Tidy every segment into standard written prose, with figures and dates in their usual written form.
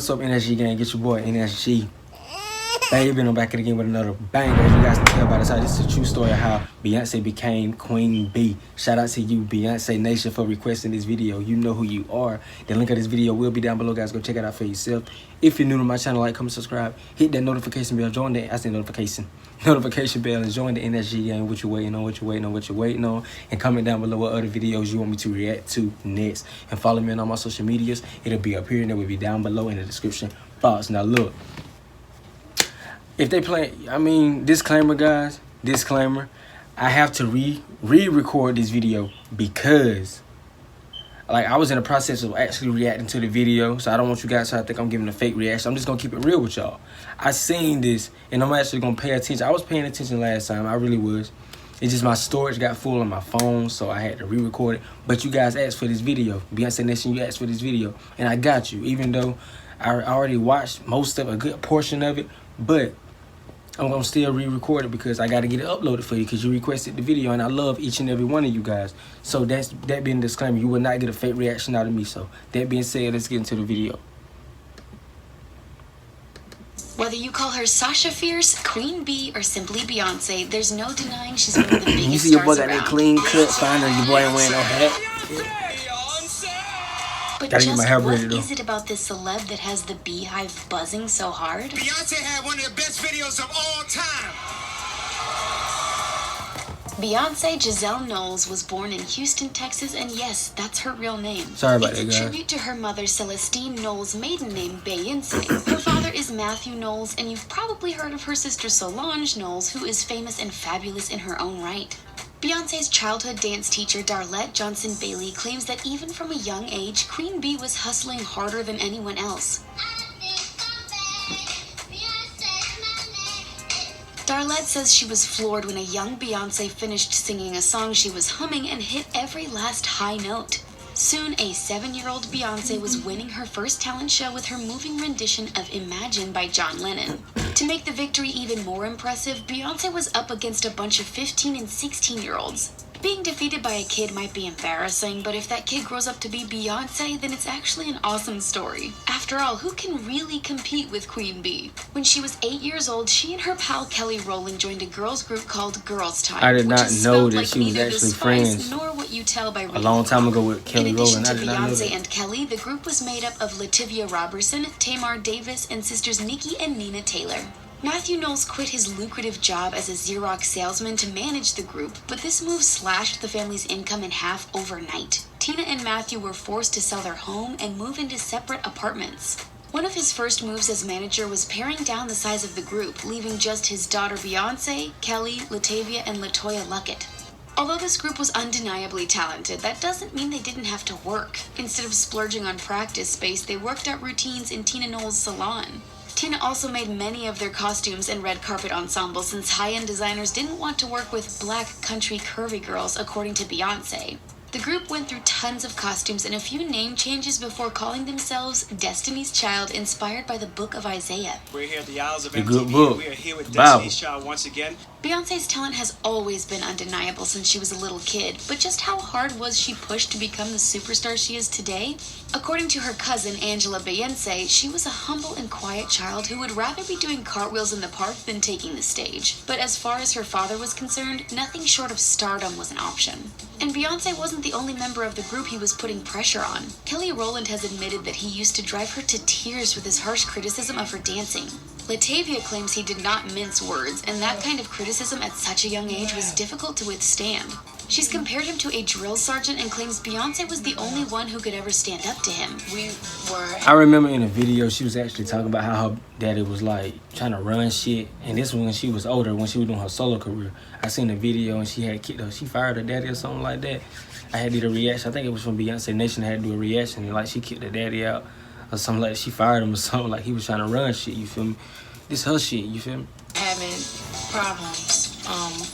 What's up, NSG gang? Get your boy N.S.G. Baby, and I'm back again with another banger. As you guys can tell by the side, this is a true story of how Beyonce became Queen Bee. Shout out to you, Beyonce Nation, for requesting this video. You know who you are. The link of this video will be down below, guys. Go check it out for yourself. If you're new to my channel, like, comment, subscribe, hit that notification bell, join the notification bell, and join the NSG gang. What you waiting on, and comment down below what other videos you want me to react to next. And follow me on all my social medias. It'll be up here and it will be down below in the description box. Now look. If they play, disclaimer, guys, disclaimer, I have to re-record this video because, like, I was in the process of actually reacting to the video, so I don't want you guys to think I'm giving a fake reaction. I'm just gonna keep it real with y'all. I seen this, and I'm actually gonna pay attention. I was paying attention last time, I really was. It's just my storage got full on my phone, so I had to re-record it. But you guys asked for this video. Beyonce Nation, you asked for this video, and I got you, even though I already watched most of a good portion of it, but I'm gonna still re-record it because I gotta get it uploaded for you because you requested the video, and I love each and every one of you guys. So that being a disclaimer, you will not get a fake reaction out of me. So that being said, let's get into the video. Whether you call her Sasha Fierce, Queen Bee, or simply Beyonce, there's no denying she's one of the biggest You see your boy stars got that around. clean cut, finally your boy ain't wearing no hat. But Gotta just get my hair what braided, though. is it about this celeb that has the beehive buzzing so hard? Beyonce had one of the best videos of all time. Beyonce Giselle Knowles was born in Houston, Texas, and yes, that's her real name. Sorry about it's that, a guys. tribute to her mother, Celestine Knowles' maiden name, Beyoncé. Her father is Matthew Knowles, and you've probably heard of her sister Solange Knowles, who is famous and fabulous in her own right. Beyonce's childhood dance teacher, Darlette Johnson Bailey, claims that even from a young age, Queen Bee was hustling harder than anyone else. Darlette says she was floored when a young Beyonce finished singing a song she was humming and hit every last high note. Soon, a 7-year-old Beyonce was winning her first talent show with her moving rendition of Imagine by John Lennon. To make the victory even more impressive, Beyonce was up against a bunch of 15 and 16-year-olds. Being defeated by a kid might be embarrassing, but if that kid grows up to be Beyonce, then it's actually an awesome story. After all, who can really compete with Queen Bee? When she was 8 years old, she and her pal Kelly Rowland joined a girls group called Girls Time. I did not which is know spelled that like she was neither the actually spice friends nor what you tell by a reading long the time book. ago with Kelly In addition Rowland. I to did not know Beyonce that. and Kelly, the group was made up of Lativia Robertson, Tamar Davis, and sisters Nikki and Nina Taylor. Matthew Knowles quit his lucrative job as a Xerox salesman to manage the group, but this move slashed the family's income in half overnight. Tina and Matthew were forced to sell their home and move into separate apartments. One of his first moves as manager was paring down the size of the group, leaving just his daughter Beyonce, Kelly, Latavia, and Latoya Luckett. Although this group was undeniably talented, that doesn't mean they didn't have to work. Instead of splurging on practice space, they worked out routines in Tina Knowles' salon. Tina also made many of their costumes and red carpet ensembles since high-end designers didn't want to work with black country curvy girls, according to Beyonce. The group went through tons of costumes and a few name changes before calling themselves Destiny's Child, inspired by the Book of Isaiah. We're here at the Isles of The good MTV. book. We are here with Bible. Destiny's Child once again. Beyonce's talent has always been undeniable since she was a little kid, but just how hard was she pushed to become the superstar she is today? According to her cousin, Angela Beyonce, she was a humble and quiet child who would rather be doing cartwheels in the park than taking the stage. But as far as her father was concerned, nothing short of stardom was an option. And Beyonce wasn't the only member of the group he was putting pressure on. Kelly Rowland has admitted that he used to drive her to tears with his harsh criticism of her dancing. Latavia claims he did not mince words, and that kind of criticism at such a young age was difficult to withstand. She's compared him to a drill sergeant and claims Beyonce was the only one who could ever stand up to him. I remember in a video she was actually talking about how her daddy was like trying to run shit, and this was when she was older, when she was doing her solo career. I seen the video and she had kicked her, she fired her daddy or something like that. I had to do a reaction. I think it was from Beyonce Nation. I had to do a reaction, and like she kicked her daddy out or something, like she fired him or something, like he was trying to run shit. You feel me? This her shit. You feel me? Having problems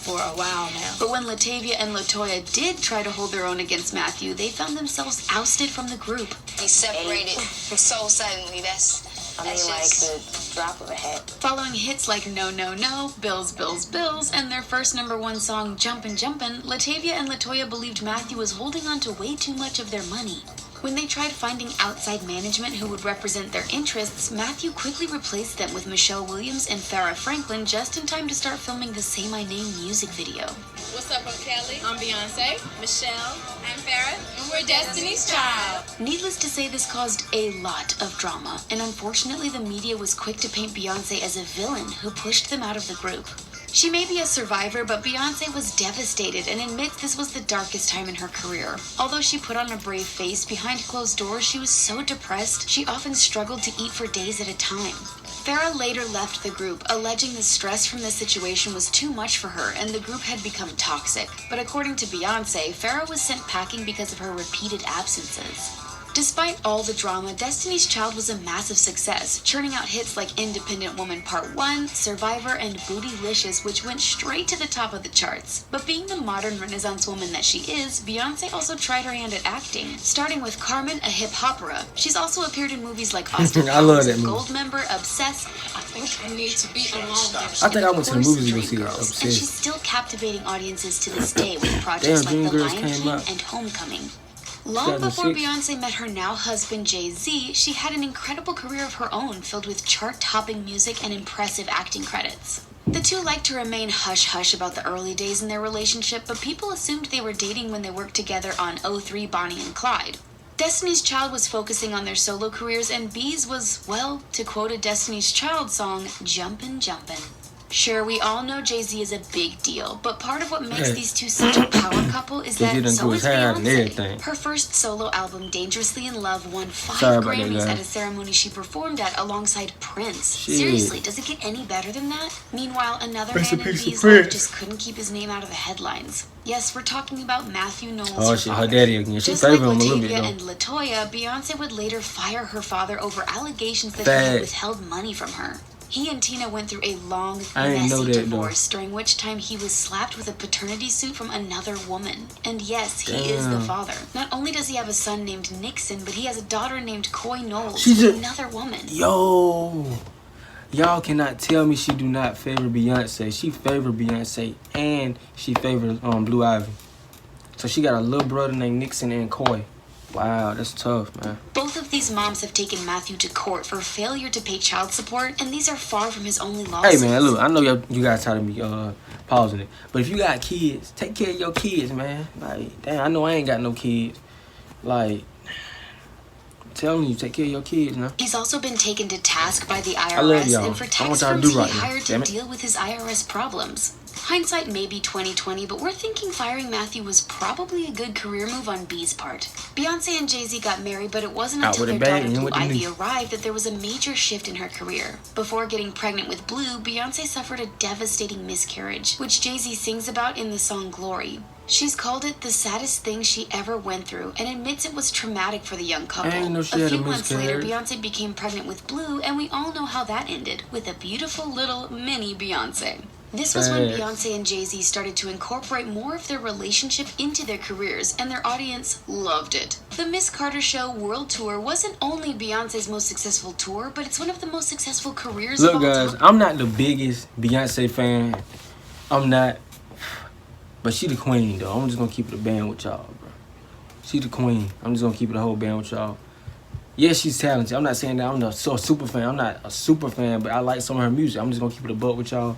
for a while now. But when Latavia and Latoya did try to hold their own against Matthew, they found themselves ousted from the group. We separated so suddenly. That's like the drop of a hat. Following hits like No No No, Bills Bills Bills, and their first #1 song Jumpin' Jumpin', Latavia and Latoya believed Matthew was holding on to way too much of their money. When they tried finding outside management who would represent their interests, Matthew quickly replaced them with Michelle Williams and Farrah Franklin just in time to start filming the Say My Name music video. What's up, I'm Kelly. I'm Beyonce. Michelle. I'm Farrah. And we're Destiny's Child. Needless to say, this caused a lot of drama, and unfortunately the media was quick to paint Beyonce as a villain who pushed them out of the group. She may be a survivor, but Beyonce was devastated and admits this was the darkest time in her career. Although she put on a brave face, behind closed doors she was so depressed she often struggled to eat for days at a time. Farrah later left the group, alleging the stress from the situation was too much for her and the group had become toxic. But according to Beyonce, Farrah was sent packing because of her repeated absences. Despite all the drama, Destiny's Child was a massive success, churning out hits like Independent Woman Part 1, Survivor, and Bootylicious, which went straight to the top of the charts. But being the modern Renaissance woman that she is, Beyonce also tried her hand at acting, starting with Carmen, a hip-opera. She's also appeared in movies like Austin I love that Powers, movie. Goldmember, Obsessed. I think I need to be alone. I think I went to the movies to go see that. And she's Obsessed. still captivating audiences to this day with projects Damn, like The Dreamgirls Lion came King out. and Homecoming. Long before 2006. Beyonce met her now husband Jay-Z, she had an incredible career of her own filled with chart-topping music and impressive acting credits. The two liked to remain hush-hush about the early days in their relationship, but people assumed they were dating when they worked together on '03 Bonnie and Clyde. Destiny's Child was focusing on their solo careers, and B's was, well, to quote a Destiny's Child song, jumpin', jumpin'. Sure, we all know Jay-Z is a big deal, but part of what makes Yeah. these two such a power couple is Jay-Z that done so do is his hair and Beyonce. everything. Her first solo album, Dangerously in Love, won 5 Sorry about that, Grammys guys. at a ceremony she performed at alongside Prince. Shit. Seriously, does it get any better than that? Meanwhile, another Rest in man in peace to B's life Prince. just couldn't keep his name out of the headlines. Yes, we're talking about Matthew Knowles. Oh shit, her daddy again. She Just like favored him a little bit Latavia though. and Latoya, Beyonce would later fire her father over allegations that he Facts. had withheld money from her. He and Tina went through a long, I didn't know messy that, though. divorce, during which time he was slapped with a paternity suit from another woman. And yes, he is the Damn. father. Not only does he have a son named Nixon, but he has a daughter named Coy Knowles, She's with a- another woman. Yo, y'all cannot tell me she do not favor Beyonce. She favor Beyonce and she favors Blue Ivy. So she got a little brother named Nixon and Coy. Wow, that's tough, man. Both of these moms have taken Matthew to court for failure to pay child support, and these are far from his only Hey lawsuits. man, look, I know you guys tired of me pausing it, but if you got kids, take care of your kids, man. Like, damn, I know I ain't got no kids. Like, I'm telling you, take care of your kids, man. He's also been taken to task by the I love IRS y'all. and for I tax want y'all to firms do he right now. hired to Damn it. deal with his IRS problems. Hindsight may be 20/20, but we're thinking firing Matthew was probably a good career move on B's part. Beyonce and Jay-Z got married, but it wasn't Out until with their a bang, daughter in Blue with the Ivy knee. arrived that there was a major shift in her career. Before getting pregnant with Blue, Beyonce suffered a devastating miscarriage, which Jay-Z sings about in the song Glory. She's called it the saddest thing she ever went through and admits it was traumatic for the young couple. I didn't know she A had a few months later, miscarriage. Beyonce became pregnant with Blue, and we all know how that ended, with a beautiful little mini Beyonce. This was when Facts. Beyonce and Jay-Z started to incorporate more of their relationship into their careers, and their audience loved it. The Miss Carter Show World Tour wasn't only Beyonce's most successful tour, but it's one of the most successful careers Look, of all guys, time. I'm not the biggest Beyonce fan. I'm not, but she the queen though. I'm just gonna keep it a band with y'all, bro. She the queen. I'm just gonna keep it a whole band with y'all. Yeah, she's talented. I'm not saying that I'm a super fan. I'm not a super fan, but I like some of her music. I'm just gonna keep it a buck with y'all.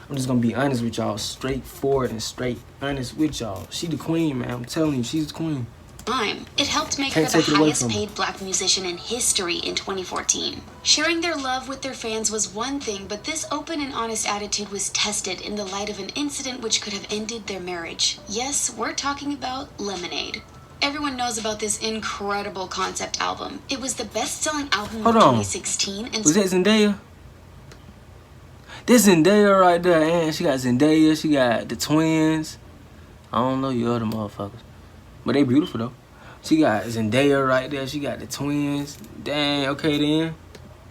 I'm just gonna be honest with y'all, straightforward and straight honest with y'all. She the queen, man. I'm telling you, she's the queen. Time. It helped make Can't her take the it away highest from her. paid black musician in history in 2014. Sharing their love with their fans was one thing, but this open and honest attitude was tested in the light of an incident which could have ended their marriage. Yes, we're talking about Lemonade. Everyone knows about this incredible concept album. It was the best-selling album Hold of on. 2016 and Was that Zendaya? This Zendaya right there, and she got Zendaya, she got the twins. I don't know you other motherfuckers, but they beautiful though. She got Zendaya right there, she got the twins. Dang, okay then.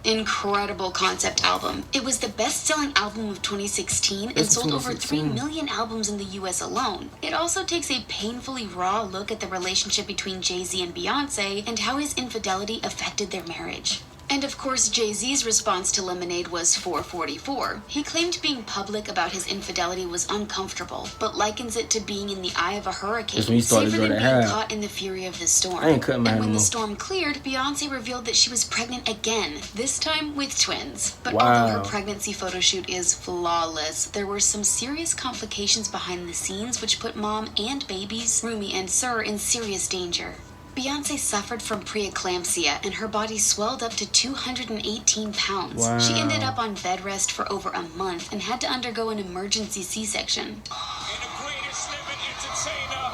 incredible concept album. It was the best-selling album of 2016 and It's sold over 3 2016. million albums in the US alone. It also takes a painfully raw look at the relationship between Jay-Z and Beyonce and how his infidelity affected their marriage. And of course, Jay-Z's response to Lemonade was 444. He claimed being public about his infidelity was uncomfortable, but likens it to being in the eye of a hurricane, safer than being caught in the fury of the storm. I ain't cutting my hair And when no the more. storm cleared, Beyonce revealed that she was pregnant again, this time with twins. But Wow. although her pregnancy photo shoot is flawless, there were some serious complications behind the scenes which put mom and babies, Rumi and Sir, in serious danger. Beyonce suffered from preeclampsia and her body swelled up to 218 pounds. Wow. She ended up on bed rest for over a month and had to undergo an emergency C-section. And the greatest living entertainer,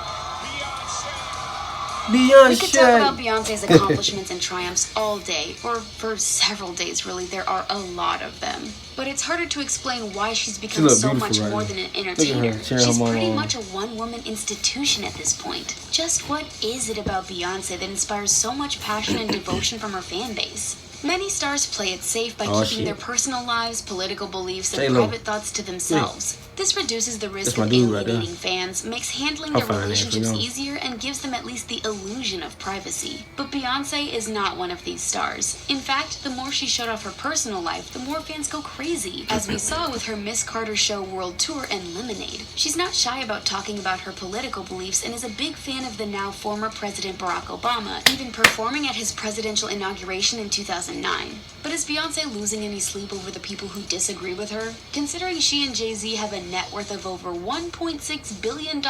Beyonce. We could talk about Beyonce's accomplishments and triumphs all day, or for several days really. There are a lot of them. But it's harder to explain why she's become looks so beautiful much right more now. than an Look at entertainer. her, cheering She's her mom pretty on. much a one-woman institution at this point. Just what is it about Beyonce that inspires so much passion and devotion from her fan base? Many stars play it safe by keeping their personal lives, political beliefs, and J-Lo. private thoughts to themselves. This reduces the risk That's my of dude right there. alienating fans, makes handling I'll their find that for relationships you. easier, and gives them at least the illusion of privacy. But Beyonce is not one of these stars. In fact, the more she showed off her personal life, the more fans go crazy, as we saw with her Miss Carter Show World Tour and Lemonade. She's not shy about talking about her political beliefs and is a big fan of the now former President Barack Obama, even performing at his presidential inauguration in 2009. But is Beyonce losing any sleep over the people who disagree with her? Considering she and Jay-Z have a net worth of over $1.6 billion,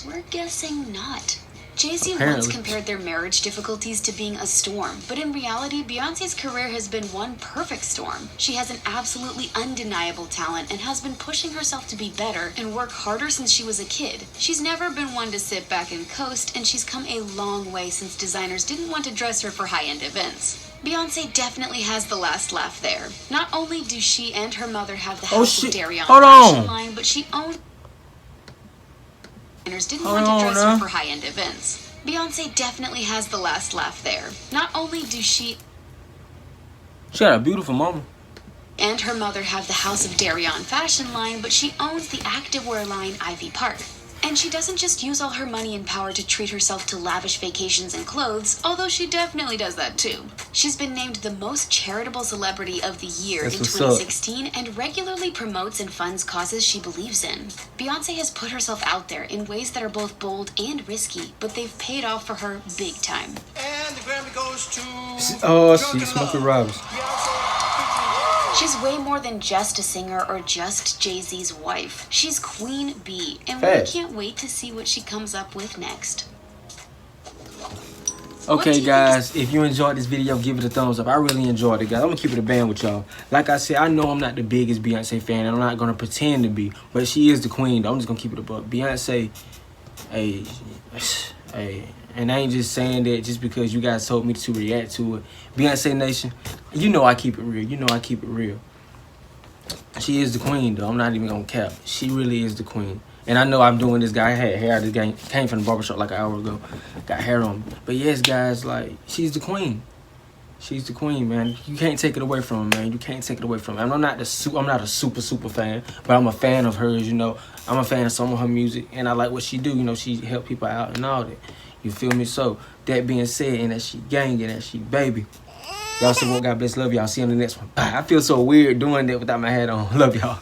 we're guessing not. Jay-Z once Apparently. compared their marriage difficulties to being a storm, but in reality, Beyonce's career has been one perfect storm. She has an absolutely undeniable talent and has been pushing herself to be better and work harder since she was a kid. She's never been one to sit back and coast, and she's come a long way since designers didn't want to dress her for high-end events. Beyonce definitely has the last laugh there. Not only do she and her mother have the House of Darion Hold fashion on. line, but she owns designers didn't Hold want to on dress now. her for high-end events. Beyonce definitely has the last laugh there. Not only do she She got a beautiful mama. and her mother have the House of Darion fashion line, but she owns the activewear line Ivy Park. And she doesn't just use all her money and power to treat herself to lavish vacations and clothes, although she definitely does that too. She's been named the most charitable celebrity of the year That's in what's 2016 and regularly promotes and funds causes she believes in. Beyonce has put herself out there in ways that are both bold and risky, but they've paid off for her big time. And the Grammy goes to Oh, Drunken she Smokey Love. Robbins. She's way more than just a singer or just Jay-Z's wife. She's Queen Bee, and Facts. we can't wait to see what she comes up with next. Okay, guys, if you enjoyed this video, give it a thumbs up. I really enjoyed it, guys. I'm gonna keep it a band with y'all. Like I said, I know I'm not the biggest Beyonce fan, and I'm not gonna pretend to be, but she is the queen, though. I'm just gonna keep it a buck. Beyonce, hey, and I ain't just saying that just because you guys told me to react to it. Beyonce Nation, you know I keep it real. You know I keep it real. She is the queen, though. I'm not even gonna cap. She really is the queen. And I know I'm doing this guy. I had hair. This guy came from the barbershop like an hour ago. Got hair on me. But yes, guys, like, she's the queen. She's the queen, man. You can't take it away from her, man. You can't take it away from her. And I'm not a super fan, but I'm a fan of hers, you know. I'm a fan of some of her music, and I like what she do. You know, she help people out and all that. You feel me? So, that being said, N.S.G. gang and N.S.G. baby. Y'all support. God bless. Love y'all. See you in the next one. Bye. I feel so weird doing that without my hat on. Love y'all.